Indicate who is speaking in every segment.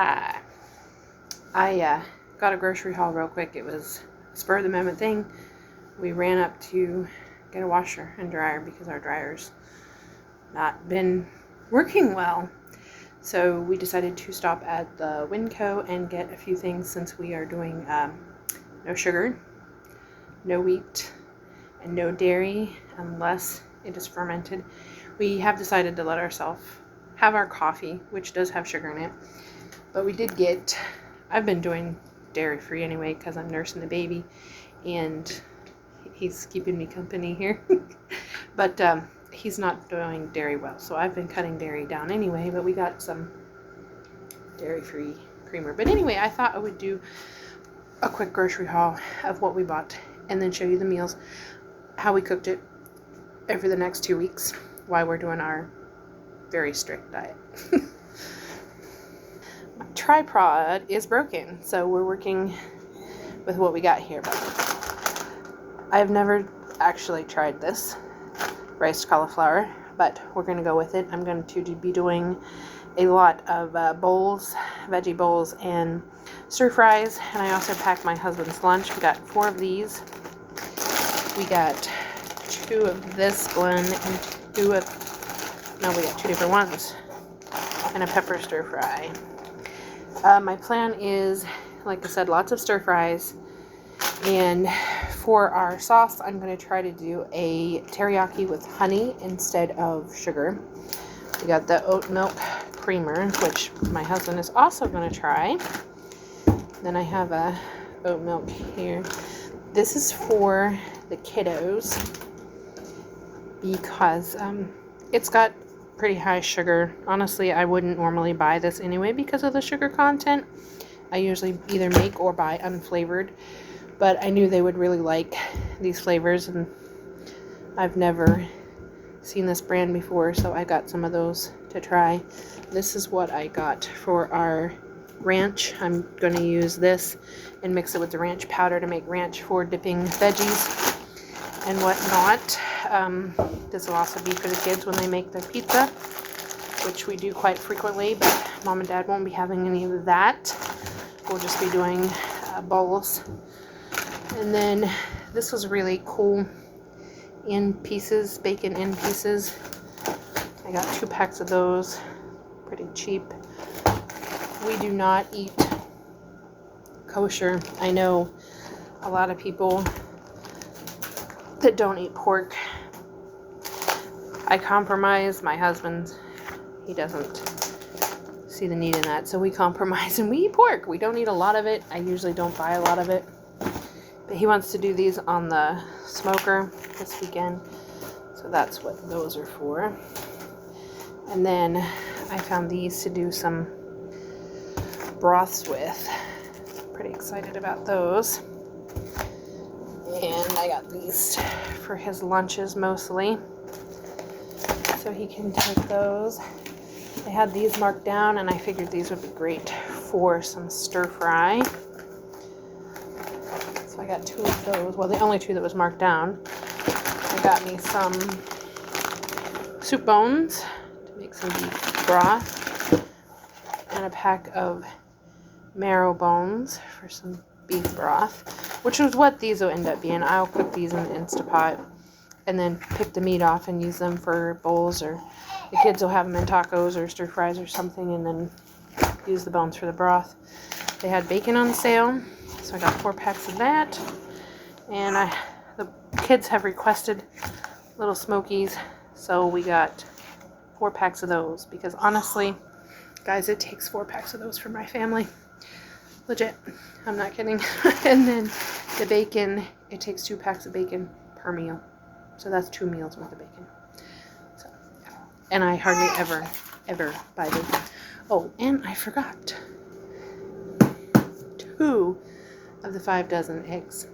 Speaker 1: Hi. I got a grocery haul real quick. It was a spur of the moment thing. We ran up to get a washer and dryer because our dryer's not been working well. So we decided to stop at the Winco and get a few things since we are doing no sugar, no wheat, and no dairy unless it is fermented. We have decided to let ourselves have our coffee, which does have sugar in it. But we did get, I've been doing dairy free anyway because I'm nursing the baby and he's keeping me company here. But he's not doing dairy well, so I've been cutting dairy down anyway. But we got some dairy free creamer. But anyway, I thought I would do a quick grocery haul of what we bought and then show you the meals, how we cooked it over the next 2 weeks while we're doing our very strict diet. My tripod is broken, so we're working with what we got here. But I've never actually tried this riced cauliflower, but we're going to go with it. I'm going to be doing a lot of bowls, veggie bowls, and stir fries. And I also packed my husband's lunch. We got 4 of these. We got 2 of this blend and 2 of, no, we got 2 different ones, and a pepper stir fry. My plan is, like I said, lots of stir fries. And for our sauce, I'm going to try to do a teriyaki with honey instead of sugar. We got the oat milk creamer, which my husband is also going to try. Then I have a oat milk here. This is for the kiddos because it's got pretty high sugar. Honestly, I wouldn't normally buy this anyway because of the sugar content. I usually either make or buy unflavored, but I knew they would really like these flavors, and I've never seen this brand before, so I got some of those to try. This is what I got for our ranch. I'm going to use this and mix it with the ranch powder to make ranch for dipping veggies and whatnot. This will also be for the kids when they make their pizza, which we do quite frequently, but Mom and Dad won't be having any of that. We'll just be doing bowls. And then this was really cool, in pieces, bacon in pieces. I got 2 packs of those, pretty cheap. We do not eat kosher. I know a lot of people that don't eat pork. I compromise. My husband, he doesn't see the need in that, so we compromise and we eat pork. We don't eat a lot of it. I usually don't buy a lot of it, but he wants to do these on the smoker this weekend, so that's what those are for. And then I found these to do some broths with. Pretty excited about those. And I got these for his lunches mostly, so he can take those. I had these marked down, and I figured these would be great for some stir fry. So I got 2 of those. Well, the only 2 that was marked down. I got me some soup bones to make some beef broth, and a pack of marrow bones for some beef broth, which is what these will end up being. I'll cook these in the Instapot and then pick the meat off and use them for bowls, or the kids will have them in tacos or stir fries or something, and then use the bones for the broth. They had bacon on sale, so I got 4 packs of that. And the kids have requested little smokies, so we got 4 packs of those, because honestly, guys, it takes 4 packs of those for my family. Legit. I'm not kidding. And then the bacon, it takes 2 packs of bacon per meal. So that's 2 meals worth of bacon. So, yeah. And I hardly ever buy bacon. Oh, and I forgot. 2 of the 5 dozen eggs.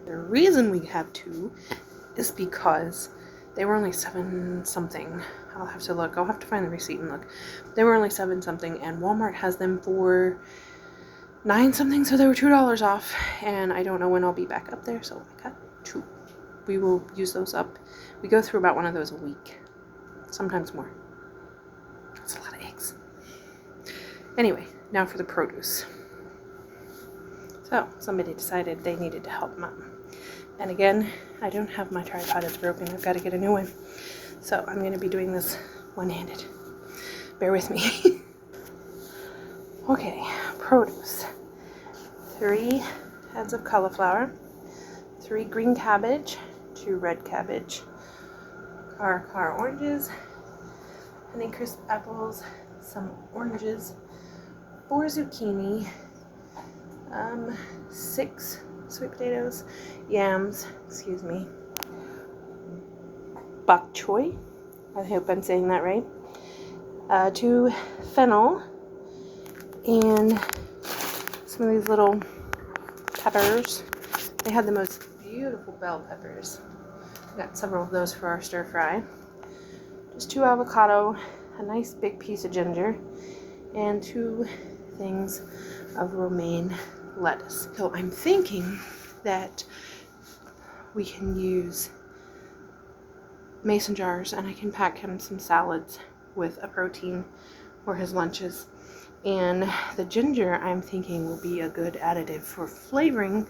Speaker 1: The reason we have 2 is because they were only 7 something. I'll have to look. I'll have to find the receipt and look. They were only 7 something, and Walmart has them for 9 something, so they were $2 off, and I don't know when I'll be back up there, so I got 2. We will use those up. We go through about one of those a week, sometimes more. That's a lot of eggs. Anyway, Now for the produce. So somebody decided they needed to help Mom. And again, I don't have my tripod, it's broken. I've got to get a new one. So I'm going to be doing this one-handed. Bear with me. Okay, produce. 3 heads of cauliflower, 3 green cabbage, 2 red cabbage, car oranges, honey crisp apples, some oranges, 4 zucchini, 6 sweet potatoes, yams, excuse me, bok choy, I hope I'm saying that right, 2 fennel, and some of these little peppers. They had the most beautiful bell peppers. Got several of those for our stir fry. Just 2 avocado, a nice big piece of ginger, and 2 things of romaine lettuce. So I'm thinking that we can use mason jars and I can pack him some salads with a protein for his lunches. And the ginger, I'm thinking, will be a good additive for flavoring,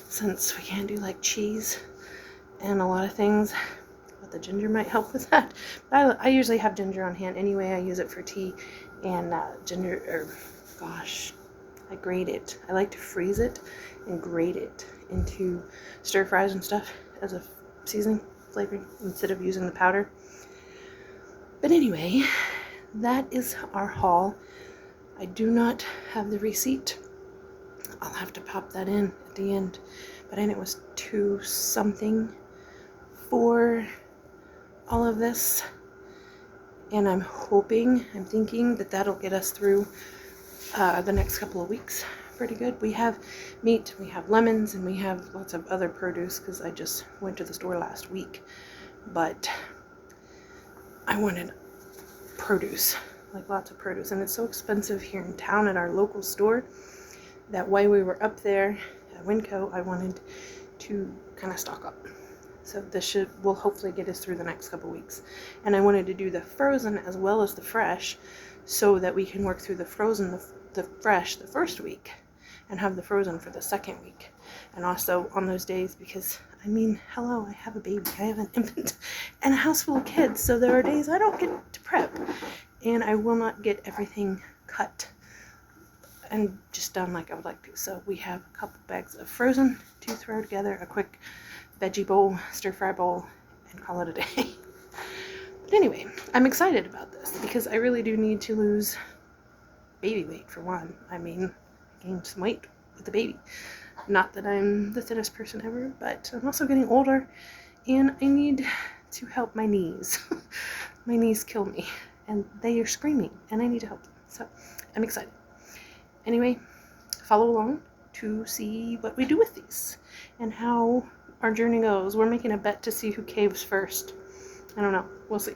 Speaker 1: since we can't do like cheese and a lot of things, but the ginger might help with that. But I usually have ginger on hand anyway. I use it for tea, and I grate it. I like to freeze it and grate it into stir fries and stuff as a seasoning flavoring instead of using the powder. But anyway, that is our haul. I do not have the receipt. I'll have to pop that in at the end. But I know it was $2 something for all of this. And I'm thinking that that'll get us through the next couple of weeks pretty good. We have meat, we have lemons, and we have lots of other produce because I just went to the store last week. But I wanted produce, like lots of produce, and it's so expensive here in town at our local store that while we were up there at Winco, I wanted to kind of stock up. So this will hopefully get us through the next couple weeks. And I wanted to do the frozen as well as the fresh so that we can work through the frozen, the fresh the first week and have the frozen for the second week. And also on those days, because I mean, hello, I have a baby, I have an infant and a house full of kids. So there are days I don't get to prep and I will not get everything cut and just done like I would like to. So we have a couple bags of frozen to throw together, a quick veggie bowl, stir fry bowl, and call it a day. But anyway, I'm excited about this because I really do need to lose baby weight for one. I mean, I gained some weight with the baby. Not that I'm the thinnest person ever, but I'm also getting older and I need to help my knees. My knees kill me and they are screaming and I need to help them. So I'm excited. Anyway, follow along to see what we do with these and how our journey goes. We're making a bet to see who caves first. I don't know. We'll see.